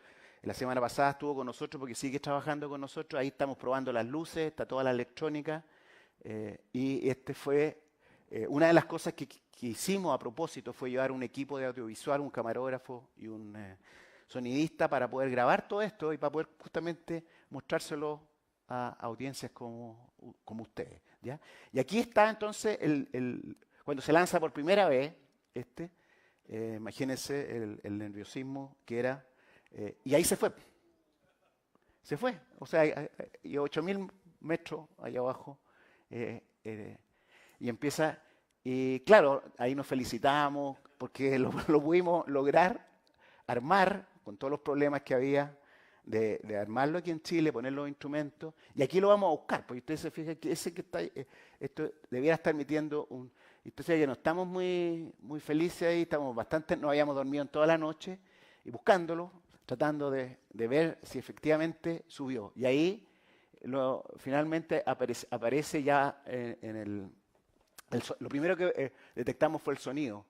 S1: la semana pasada estuvo con nosotros porque sigue trabajando con nosotros. Ahí estamos probando las luces, está toda la electrónica. Y fue una de las cosas que hicimos a propósito, fue llevar un equipo de audiovisual, un camarógrafo y un sonidista para poder grabar todo esto y para poder justamente mostrárselo a audiencias como ustedes. ¿Ya? Y aquí está entonces, cuando se lanza por primera vez, imagínense el nerviosismo que era, y ahí se fue. Se fue, o sea, y 8.000 metros allá abajo, y empieza, y claro, ahí nos felicitamos porque lo pudimos lograr, armar, con todos los problemas que había, de armarlo aquí en Chile, poner los instrumentos, y aquí lo vamos a buscar, porque ustedes se fijan que ese que está ahí, esto debiera estar emitiendo Entonces ya no estamos muy felices ahí, no habíamos dormido en toda la noche y buscándolo, tratando de ver si efectivamente subió. Y ahí finalmente aparece ya en lo primero que detectamos fue el sonido.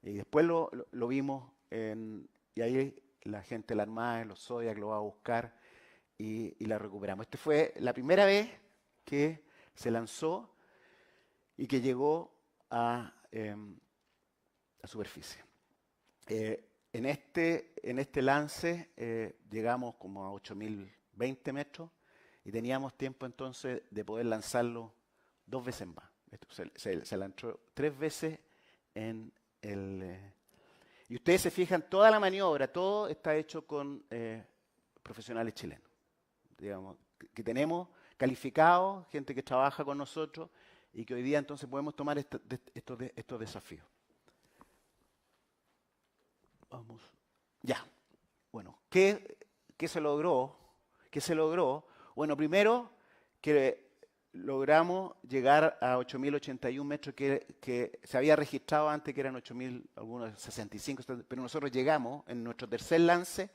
S1: Y después lo vimos y ahí la gente de la Armada, los Zodiac, lo va a buscar y la recuperamos. Esta fue la primera vez que se lanzó y que llegó a superficie. En este lance llegamos como a 8.020 metros y teníamos tiempo entonces de poder lanzarlo 2 veces más. Esto se lanzó 3 veces en el... y ustedes se fijan, toda la maniobra, todo está hecho con profesionales chilenos, digamos, que tenemos calificados, gente que trabaja con nosotros y que hoy día entonces podemos tomar estos desafíos. Vamos. Ya. Bueno, ¿qué se logró? ¿Qué se logró? Bueno, primero que logramos llegar a 8.081 metros que se había registrado antes, que eran 8.000, algunos 65, pero nosotros llegamos en nuestro tercer lance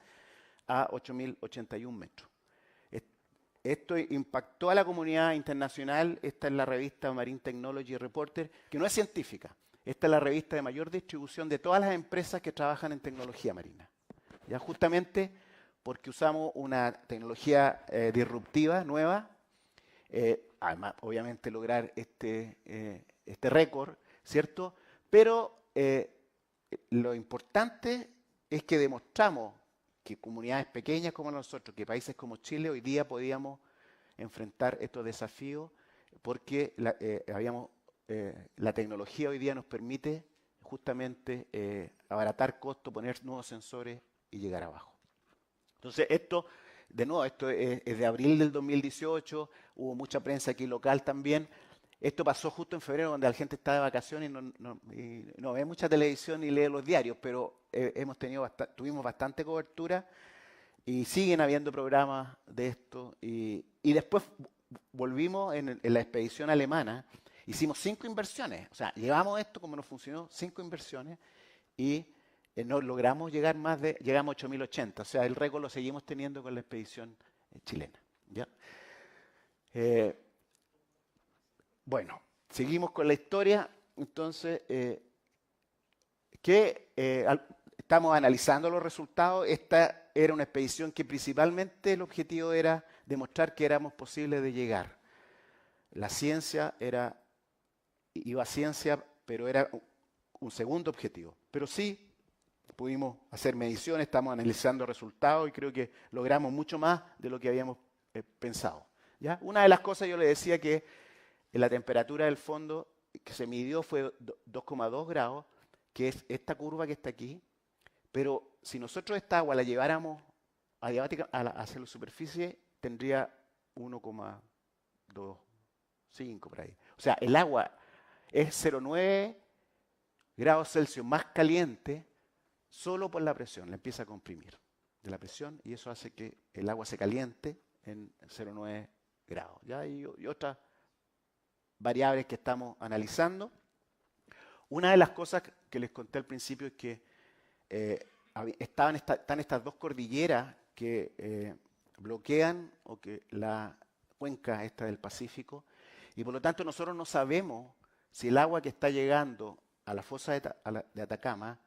S1: a 8.081 metros. Esto impactó a la comunidad internacional. Esta es la revista Marine Technology Reporter, que no es científica. Esta es la revista de mayor distribución de todas las empresas que trabajan en tecnología marina. Ya justamente porque usamos una tecnología disruptiva, nueva. Además, obviamente, lograr este récord, ¿cierto? Pero lo importante es que demostramos que comunidades pequeñas como nosotros, que países como Chile, hoy día podíamos enfrentar estos desafíos porque la tecnología hoy día nos permite justamente abaratar costos, poner nuevos sensores y llegar abajo. Entonces, esto es de abril del 2018, hubo mucha prensa aquí local también. Esto pasó justo en febrero, donde la gente está de vacaciones y no ve mucha televisión ni lee los diarios, pero tuvimos bastante cobertura y siguen habiendo programas de esto. Y después volvimos en la expedición alemana, hicimos 5 inversiones, o sea, llevamos esto como nos funcionó, 5 inversiones y no logramos llegamos a 8.080, o sea, el récord lo seguimos teniendo con la expedición chilena. ¿Ya? Bueno, seguimos con la historia. Entonces, estamos analizando los resultados. Esta era una expedición que principalmente el objetivo era demostrar que éramos posibles de llegar. La ciencia iba a ciencia, pero era un segundo objetivo. Pero sí pudimos hacer mediciones, estamos analizando resultados y creo que logramos mucho más de lo que habíamos pensado. ¿Ya? Una de las cosas, yo le decía que la temperatura del fondo que se midió fue 2,2 grados, que es esta curva que está aquí, pero si nosotros esta agua la lleváramos hacia la superficie, tendría 1,25 por ahí. O sea, el agua es 0,9 grados Celsius más caliente solo por la presión, la empieza a comprimir de la presión y eso hace que el agua se caliente en 0,9 grados. ¿Ya? Y otras variables que estamos analizando. Una de las cosas que les conté al principio es que están estas 2 cordilleras que bloquean o que la cuenca esta del Pacífico y por lo tanto nosotros no sabemos si el agua que está llegando a la fosa de Atacama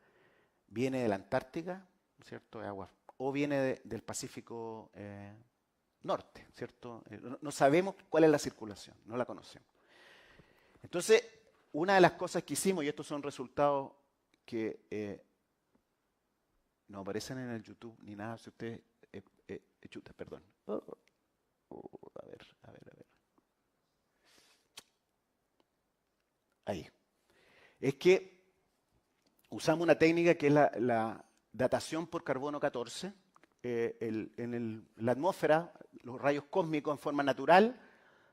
S1: viene de la Antártica, ¿cierto? O viene del Pacífico Norte, ¿cierto? No sabemos cuál es la circulación, no la conocemos. Entonces, una de las cosas que hicimos, y estos son resultados que no aparecen en el YouTube ni nada, si ustedes chuta, perdón. A ver. Ahí. Es que usamos una técnica que es la datación por carbono 14. En la atmósfera, los rayos cósmicos en forma natural,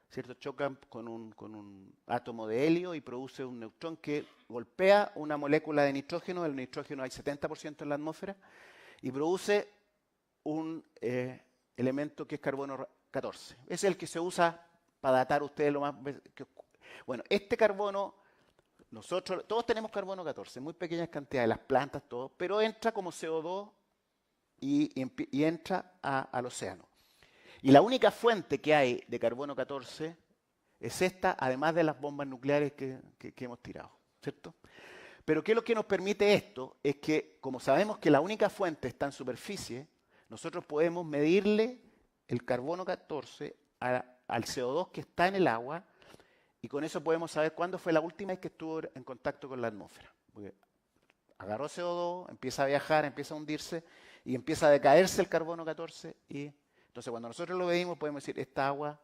S1: ¿cierto? Chocan con un átomo de helio y produce un neutrón que golpea una molécula de nitrógeno. El nitrógeno hay 70% en la atmósfera y produce un elemento que es carbono 14. Es el que se usa para datar ustedes lo más... Bueno, este carbono nosotros, todos tenemos carbono 14, muy pequeñas cantidades, las plantas, todo, pero entra como CO2 y entra al océano. Y la única fuente que hay de carbono 14 es esta, además de las bombas nucleares que hemos tirado, ¿cierto? Pero ¿qué es lo que nos permite esto? Es que, como sabemos que la única fuente está en superficie, nosotros podemos medirle el carbono 14 al CO2 que está en el agua, y con eso podemos saber cuándo fue la última vez que estuvo en contacto con la atmósfera. Porque agarró CO2, empieza a viajar, empieza a hundirse y empieza a decaerse el carbono 14. Y entonces cuando nosotros lo medimos podemos decir, esta agua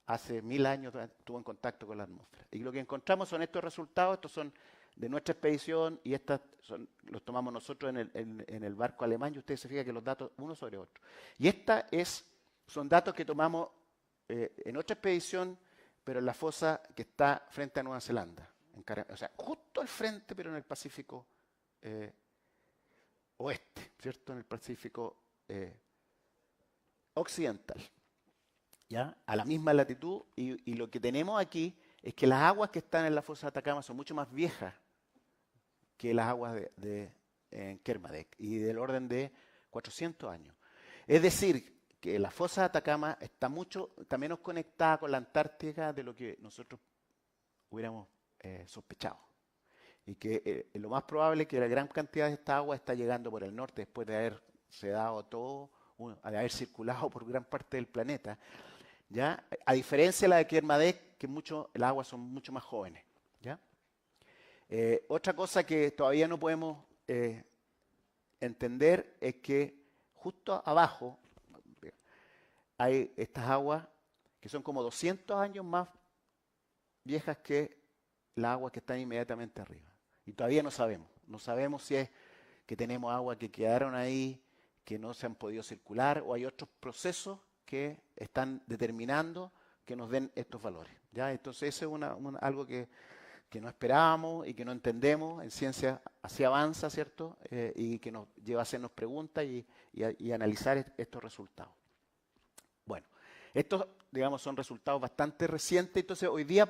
S1: hace 1000 años estuvo en contacto con la atmósfera. Y lo que encontramos son estos resultados, estos son de nuestra expedición y los tomamos nosotros en el barco alemán, y ustedes se fijan que los datos uno sobre otro. Y son datos que tomamos en otra expedición, pero en la fosa que está frente a Nueva Zelanda. O sea, justo al frente, pero en el Pacífico oeste, ¿cierto? En el Pacífico occidental, ¿ya? A la misma latitud, y lo que tenemos aquí es que las aguas que están en la fosa de Atacama son mucho más viejas que las aguas en Kermadec, y del orden de 400 años. Es decir, que la fosa de Atacama está menos conectada con la Antártica de lo que nosotros hubiéramos sospechado. Y que lo más probable es que la gran cantidad de esta agua está llegando por el norte después de haberse dado todo, de haber circulado por gran parte del planeta. ¿Ya? A diferencia de la de Kermadec, que las aguas son mucho más jóvenes. ¿Ya? Otra cosa que todavía no podemos entender es que justo abajo hay estas aguas que son como 200 años más viejas que las aguas que están inmediatamente arriba. Y todavía no sabemos. No sabemos si es que tenemos aguas que quedaron ahí, que no se han podido circular, o hay otros procesos que están determinando que nos den estos valores. ¿Ya? Entonces eso es algo que no esperábamos y que no entendemos. En ciencia así avanza, ¿cierto? Y que nos lleva a hacernos preguntas y analizar estos resultados. Bueno, estos, digamos, son resultados bastante recientes. Entonces hoy día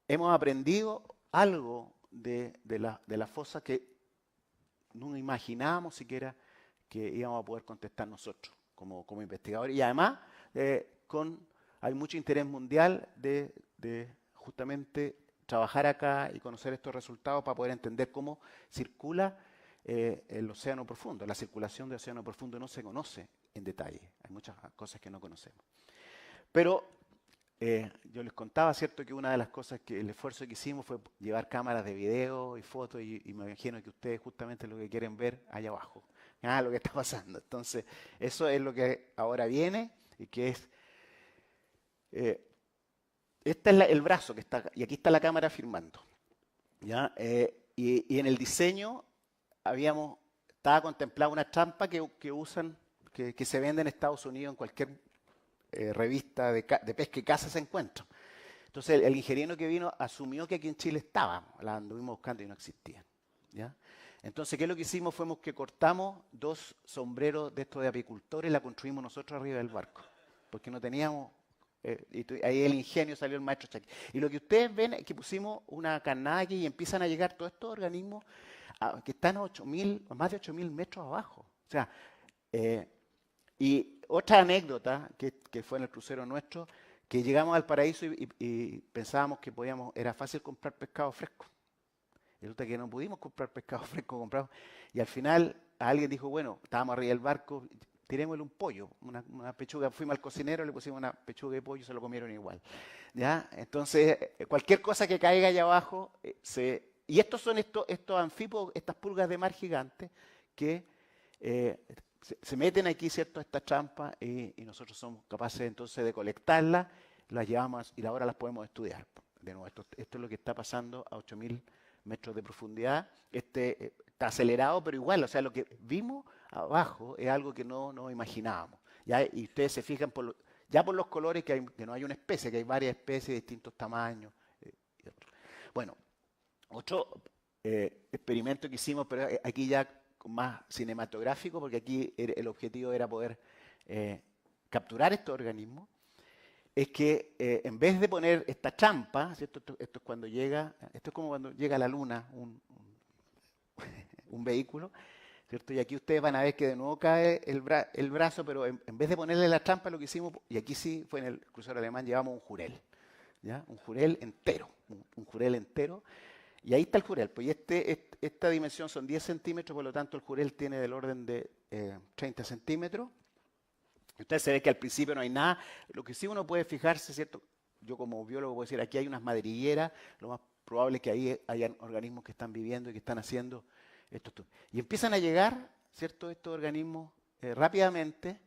S1: hemos aprendido algo de la fosa que no imaginábamos siquiera que íbamos a poder contestar nosotros como investigadores. Y además hay mucho interés mundial de justamente trabajar acá y conocer estos resultados para poder entender cómo circula el océano profundo. La circulación del océano profundo no se conoce en detalle. Hay muchas cosas que no conocemos. Pero yo les contaba, ¿cierto?, que una de las cosas el esfuerzo que hicimos fue llevar cámaras de video y fotos, y me imagino que ustedes justamente lo que quieren ver allá abajo. Lo que está pasando. Entonces, eso es lo que ahora viene, y que es... este es el brazo que está, y aquí está la cámara filmando. ¿Ya? Y en el diseño estaba contemplada una trampa que usan, que se vende en Estados Unidos en cualquier revista de pesca y caza se encuentra. Entonces el ingeniero que vino asumió que aquí en Chile estaba, la anduvimos buscando y no existían. ¿Ya? Entonces, ¿qué es lo que hicimos? Fuimos que cortamos 2 sombreros de estos de apicultores y la construimos nosotros arriba del barco, porque no teníamos... ahí el ingenio salió el maestro Chaki. Y lo que ustedes ven es que pusimos una carnada aquí y empiezan a llegar todos estos organismos que están a más de 8.000 metros abajo. O sea, y otra anécdota que fue en el crucero nuestro, que llegamos al paraíso y pensábamos que era fácil comprar pescado fresco. Y resulta que no pudimos comprar pescado fresco, compramos. Y al final alguien dijo, bueno, estábamos arriba del barco, tirémosle un pollo, una pechuga. Fuimos al cocinero, le pusimos una pechuga de pollo y se lo comieron igual. ¿Ya? Entonces, cualquier cosa que caiga allá abajo, y estos son estos anfípodos, estas pulgas de mar gigantes, que se meten aquí, ¿cierto?, a esta trampa, y nosotros somos capaces entonces de colectarlas, las llevamos y ahora las podemos estudiar. De nuevo, esto es lo que está pasando a 8.000 metros de profundidad. Está acelerado, pero igual, o sea, lo que vimos abajo es algo que no imaginábamos. ¿Ya? Y ustedes se fijan ya por los colores que no hay una especie, que hay varias especies de distintos tamaños. Bueno, otro experimento que hicimos, pero aquí ya más cinematográfico, porque aquí el objetivo era poder capturar estos organismos. es que en vez de poner esta trampa, ¿cierto? Esto es cuando llega, esto es como cuando llega a la luna un vehículo, ¿cierto? Y aquí ustedes van a ver que de nuevo cae el brazo, pero en vez de ponerle la trampa, lo que hicimos, y aquí sí fue en el crucero alemán, llevamos un jurel, ¿ya? Un jurel entero, un jurel entero. Y ahí está el jurel, pues y esta dimensión son 10 centímetros, por lo tanto el jurel tiene del orden de 30 centímetros. Ustedes se ve que al principio no hay nada. Lo que sí uno puede fijarse, ¿cierto? Yo como biólogo puedo decir, aquí hay unas madrigueras, lo más probable es que ahí hayan organismos que están viviendo y que están haciendo esto. Y empiezan a llegar, ¿cierto? Estos organismos rápidamente,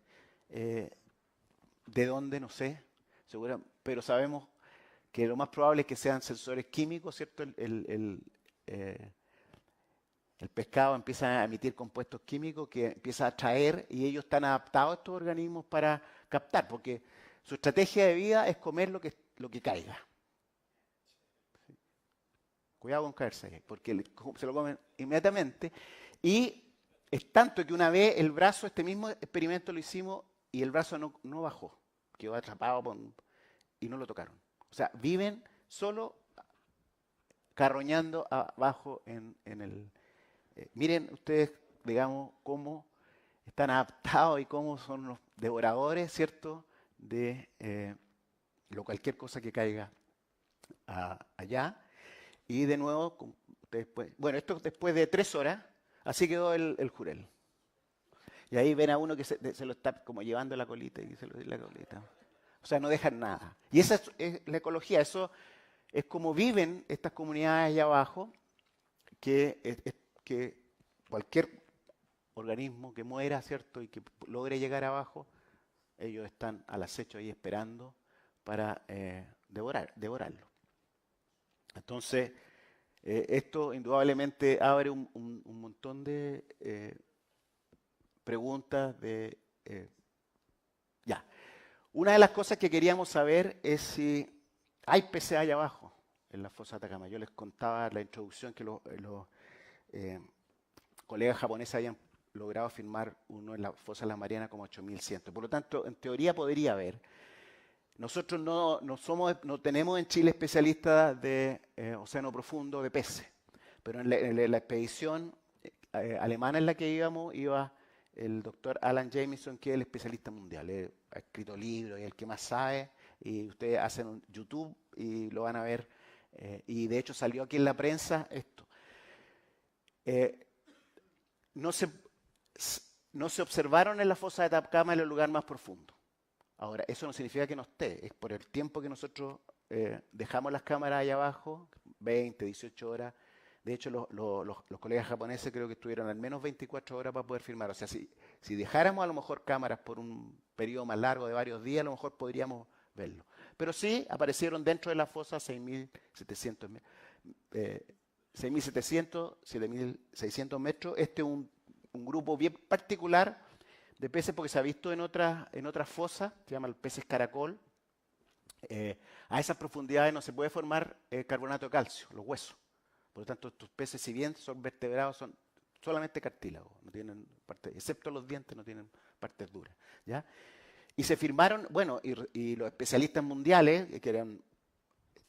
S1: ¿de dónde? No sé, seguro, pero sabemos que lo más probable es que sean sensores químicos, ¿cierto? El pescado empieza a emitir compuestos químicos que empieza a atraer y ellos están adaptados a estos organismos para captar, porque su estrategia de vida es comer lo que caiga. Cuidado con caerse ahí, porque se lo comen inmediatamente. Y es tanto que una vez el brazo, este mismo experimento lo hicimos y el brazo no bajó, quedó atrapado y no lo tocaron. O sea, viven solo carroñando abajo en el... miren ustedes, digamos, cómo están adaptados y cómo son los devoradores, ¿cierto? De cualquier cosa que caiga allá. Y de nuevo, bueno, esto después de 3 horas, así quedó el jurel. Y ahí ven a uno que se lo está como llevando la colita y se lo la colita. O sea, no dejan nada. Y esa es la ecología, eso es como viven estas comunidades allá abajo, que cualquier organismo que muera, ¿cierto? Y que logre llegar abajo, ellos están al acecho ahí esperando para devorarlo. Entonces, esto indudablemente abre un montón de preguntas ya. Una de las cosas que queríamos saber es si hay peces allá abajo en la fosa de Atacama. Yo les contaba en la introducción que los colegas japoneses habían logrado firmar uno en la fosa de la Mariana como 8100. Por lo tanto, en teoría podría haber. Nosotros no tenemos en Chile especialistas de océano profundo de peces, pero en la expedición alemana en la que iba el doctor Alan Jamieson, que es el especialista mundial. Ha escrito libros y es el que más sabe, y ustedes hacen un YouTube y lo van a ver, y de hecho salió aquí en la prensa esto. No se observaron en la fosa de Atacama en el lugar más profundo. Ahora, eso no significa que no esté, es por el tiempo que nosotros dejamos las cámaras allá abajo, 20, 18 horas. De hecho, los colegas japoneses creo que estuvieron al menos 24 horas para poder filmar. O sea, si dejáramos a lo mejor cámaras por un periodo más largo de varios días, a lo mejor podríamos verlo. Pero sí aparecieron dentro de la fosa 6.700 7.600 metros. Este es un grupo bien particular de peces porque se ha visto en otras fosas, se llaman peces caracol. A esas profundidades no se puede formar carbonato de calcio, los huesos. Por lo tanto, estos peces, si bien son vertebrados, son solamente cartílagos, no tienen parte, excepto los dientes, no tienen partes duras, ¿ya? Y se firmaron, bueno, y los especialistas mundiales, que eran,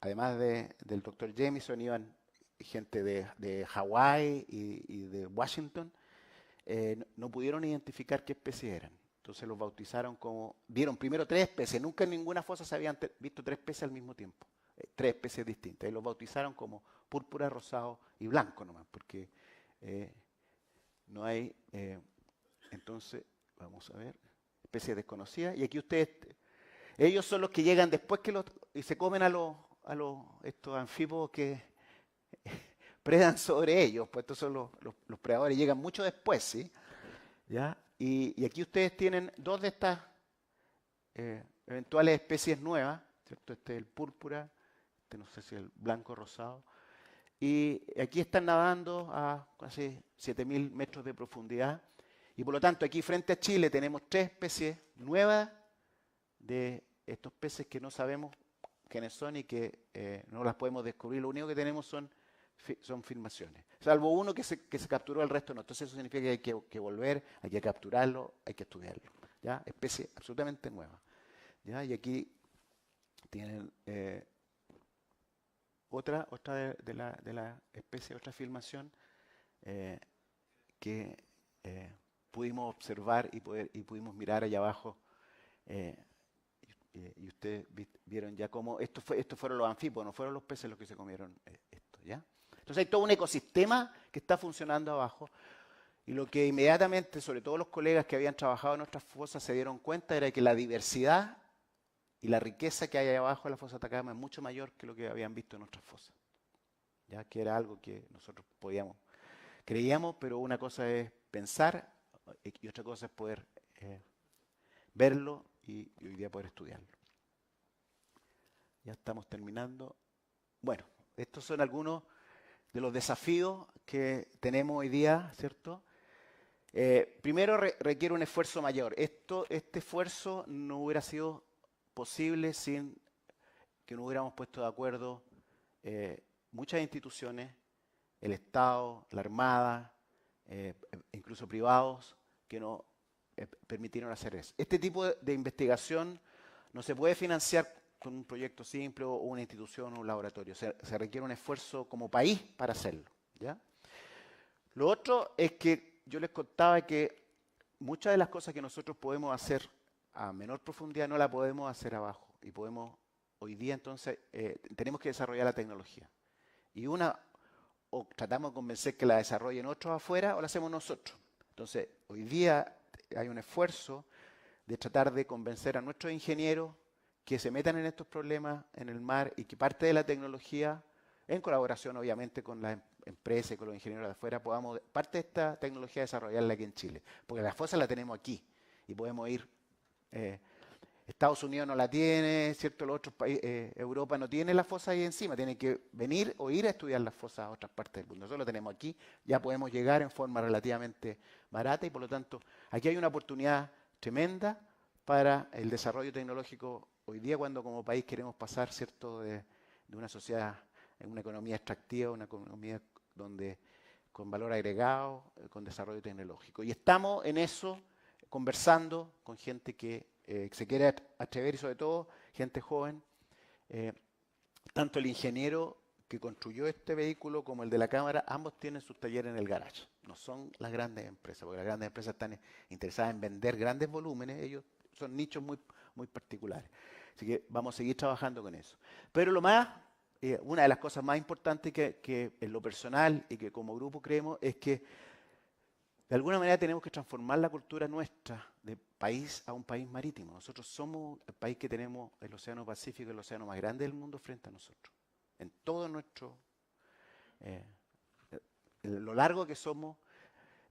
S1: además del doctor Jamieson, iban gente de Hawái y de Washington, no pudieron identificar qué especies eran. Entonces los bautizaron como... Vieron primero 3 especies. Nunca en ninguna fosa se habían visto 3 especies al mismo tiempo. 3 especies distintas. Y los bautizaron como púrpura, rosado y blanco nomás. Porque no hay... entonces, vamos a ver. Especies desconocidas. Y aquí ustedes... Ellos son los que llegan después y se comen a estos anfibios que predan sobre ellos, pues estos son los predadores, llegan mucho después, ¿sí? ¿Ya? Y aquí ustedes tienen 2 de estas eventuales especies nuevas, ¿cierto? Este es el púrpura, este no sé si es el blanco rosado, y aquí están nadando a casi 7.000 metros de profundidad, y por lo tanto aquí frente a Chile tenemos 3 especies nuevas de estos peces que no sabemos quiénes son y que no las podemos descubrir, lo único que tenemos son filmaciones, salvo uno que se capturó, el resto no. Entonces eso significa que hay que volver, hay que capturarlo, hay que estudiarlo, ¿ya? Especie absolutamente nueva, ¿ya? Y aquí Tienen otra de la especie, otra filmación eh, que pudimos observar y pudimos mirar allá abajo. eh, y ustedes vieron ya cómo estos fueron los anfibios, no fueron los peces los que se comieron esto, ¿ya? Entonces hay todo un ecosistema que está funcionando abajo. Y lo que inmediatamente, sobre todo los colegas que habían trabajado en nuestras fosas, se dieron cuenta era que la diversidad y la riqueza que hay ahí abajo en la fosa Atacama es mucho mayor que lo que habían visto en otras fosas. Ya que era algo que nosotros creíamos, pero una cosa es pensar y otra cosa es poder verlo y hoy día poder estudiarlo. Ya estamos terminando. Bueno, estos son algunos de los desafíos que tenemos hoy día, ¿cierto? Primero requiere un esfuerzo mayor. Este esfuerzo no hubiera sido posible sin que nos hubiéramos puesto de acuerdo muchas instituciones, el Estado, la Armada, incluso privados, que nos permitieron hacer eso. Este tipo de investigación no se puede financiar con un proyecto simple o una institución o un laboratorio. Se requiere un esfuerzo como país para hacerlo, ¿ya? Lo otro es que yo les contaba que muchas de las cosas que nosotros podemos hacer a menor profundidad no la podemos hacer abajo. Y hoy día entonces, tenemos que desarrollar la tecnología. Y o tratamos de convencer que la desarrollen otros afuera o la hacemos nosotros. Entonces, hoy día hay un esfuerzo de tratar de convencer a nuestros ingenieros que se metan en estos problemas en el mar y que parte de la tecnología, en colaboración obviamente con las empresas y con los ingenieros de afuera, podamos parte de esta tecnología desarrollarla aquí en Chile. Porque la fosa la tenemos aquí y podemos ir. Estados Unidos no la tiene, ¿cierto? Los otros países, Europa no tiene la fosa ahí encima, tiene que venir o ir a estudiar las fosas a otras partes del mundo. Nosotros lo tenemos aquí, ya podemos llegar en forma relativamente barata y por lo tanto aquí hay una oportunidad tremenda para el desarrollo tecnológico hoy día cuando como país queremos pasar, ¿cierto?, de una sociedad, en una economía extractiva, una economía con valor agregado, con desarrollo tecnológico. Y estamos en eso conversando con gente que se quiere atrever y sobre todo gente joven. Tanto el ingeniero que construyó este vehículo como el de la cámara, ambos tienen sus talleres en el garage. No son las grandes empresas, porque las grandes empresas están interesadas en vender grandes volúmenes, ellos son nichos muy particulares. Así que vamos a seguir trabajando con eso. Pero una de las cosas más importantes que en lo personal y que como grupo creemos es que de alguna manera tenemos que transformar la cultura nuestra de país a un país marítimo. Nosotros somos el país que tenemos el Océano Pacífico, el océano más grande del mundo frente a nosotros. En todo lo largo que somos,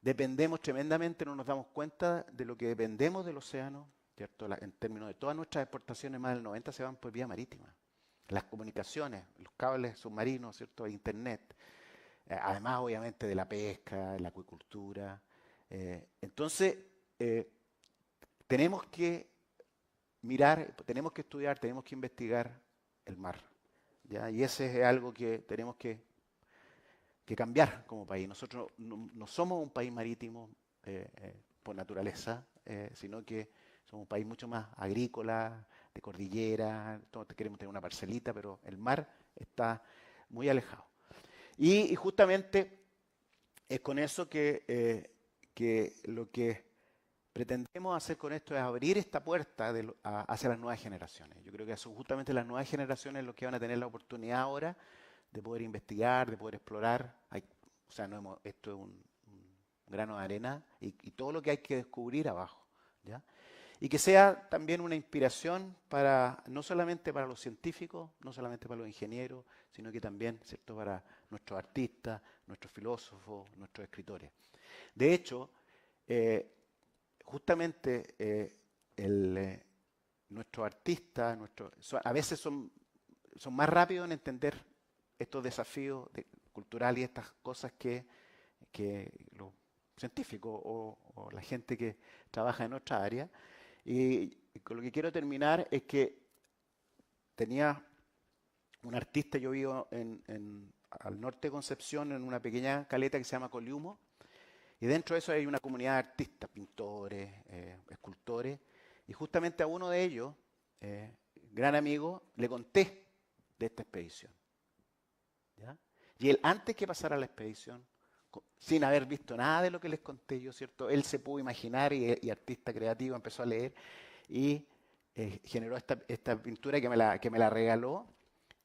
S1: dependemos tremendamente, no nos damos cuenta de lo que dependemos del océano, ¿cierto? En términos de todas nuestras exportaciones, más del 90% se van por vía marítima. Las comunicaciones, los cables submarinos, ¿cierto? Internet. Además, obviamente, de la pesca, la acuicultura. Entonces, tenemos que mirar, tenemos que estudiar, tenemos que investigar el mar, ¿ya? Y ese es algo que tenemos que cambiar como país. Nosotros no somos un país marítimo por naturaleza, sino que somos un país mucho más agrícola, de cordillera, todos queremos tener una parcelita, pero el mar está muy alejado. Y justamente es con eso que lo que pretendemos hacer con esto es abrir esta puerta hacia las nuevas generaciones. Yo creo que son justamente las nuevas generaciones los que van a tener la oportunidad ahora de poder investigar, de poder explorar. Esto es un grano de arena y todo lo que hay que descubrir abajo, ¿ya? Y que sea también una inspiración no solamente para los científicos, no solamente para los ingenieros, sino que también, ¿cierto?, para nuestros artistas, nuestros filósofos, nuestros escritores. De hecho, justamente nuestros artistas a veces son más rápidos en entender estos desafíos culturales y estas cosas que los científicos o la gente que trabaja en otra área. Y con lo que quiero terminar es que tenía un artista, yo vivo al norte de Concepción, en una pequeña caleta que se llama Coliumo, y dentro de eso hay una comunidad de artistas, pintores, escultores, y justamente a uno de ellos, gran amigo, le conté de esta expedición. ¿Ya? Y él, antes que pasara la expedición, sin haber visto nada de lo que les conté yo, ¿cierto? Él se pudo imaginar y artista creativo empezó a leer y generó esta pintura que me la regaló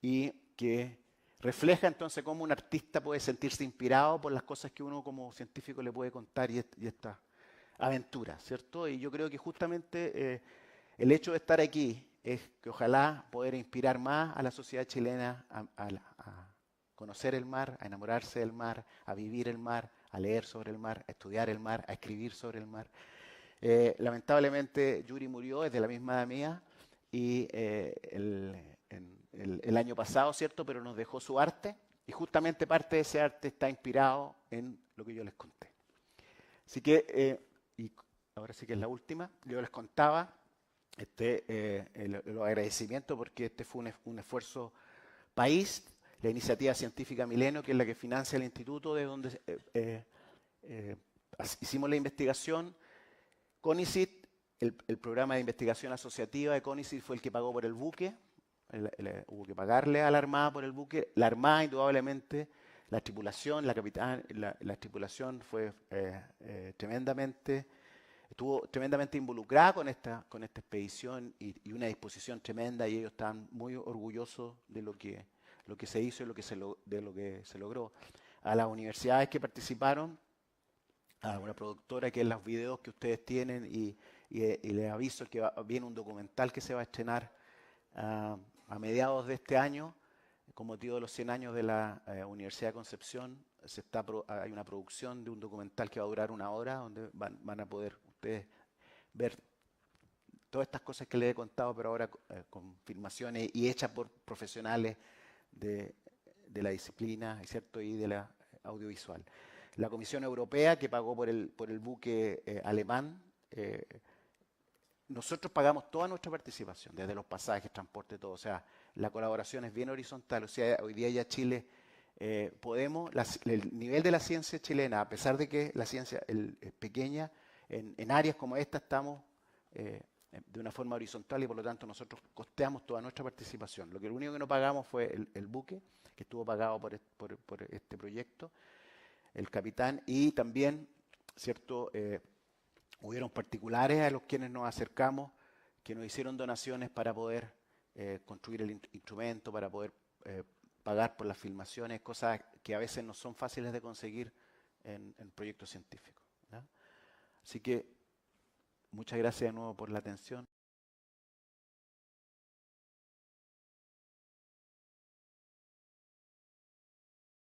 S1: y que refleja entonces cómo un artista puede sentirse inspirado por las cosas que uno como científico le puede contar y estas aventuras, ¿cierto? Y yo creo que justamente el hecho de estar aquí es que ojalá poder inspirar más a la sociedad chilena a conocer el mar, a enamorarse del mar, a vivir el mar, a leer sobre el mar, a estudiar el mar, a escribir sobre el mar. Lamentablemente Yuri murió, es de la misma edad mía, y el año pasado, ¿cierto? Pero nos dejó su arte, y justamente parte de ese arte está inspirado en lo que yo les conté. Así que, y ahora sí que es la última, yo les contaba los agradecimientos porque este fue un esfuerzo país, la iniciativa científica Milenio, que es la que financia el instituto, de donde hicimos la investigación. CONICIT, el programa de investigación asociativa de CONICIT fue el que pagó por el buque, hubo que pagarle a la Armada por el buque. La Armada, indudablemente, la tripulación, la tripulación fue estuvo tremendamente involucrada con esta expedición y una disposición tremenda, y ellos están muy orgullosos de lo que se hizo y de lo que se logró. A las universidades que participaron, a una productora que es los videos que ustedes tienen, y les aviso que viene un documental que se va a estrenar a mediados de este año con motivo de los 100 años de la Universidad de Concepción. Hay una producción de un documental que va a durar 1 hora, donde van a poder ustedes ver todas estas cosas que les he contado, pero ahora con filmaciones y hechas por profesionales de la disciplina, ¿cierto? Y de la audiovisual. La Comisión Europea, que pagó por el buque alemán, nosotros pagamos toda nuestra participación, desde los pasajes, transporte, todo. O sea, la colaboración es bien horizontal. O sea, hoy día ya Chile el nivel de la ciencia chilena, a pesar de que la ciencia es pequeña, en áreas como esta estamos de una forma horizontal, y por lo tanto nosotros costeamos toda nuestra participación. Lo único que no pagamos fue el buque, que estuvo pagado por este proyecto, el capitán, y también, ¿cierto? Hubieron particulares a los quienes nos acercamos, que nos hicieron donaciones para poder construir el instrumento, para poder pagar por las filmaciones, cosas que a veces no son fáciles de conseguir en proyectos científicos, ¿ya? Así que muchas gracias de nuevo por la atención.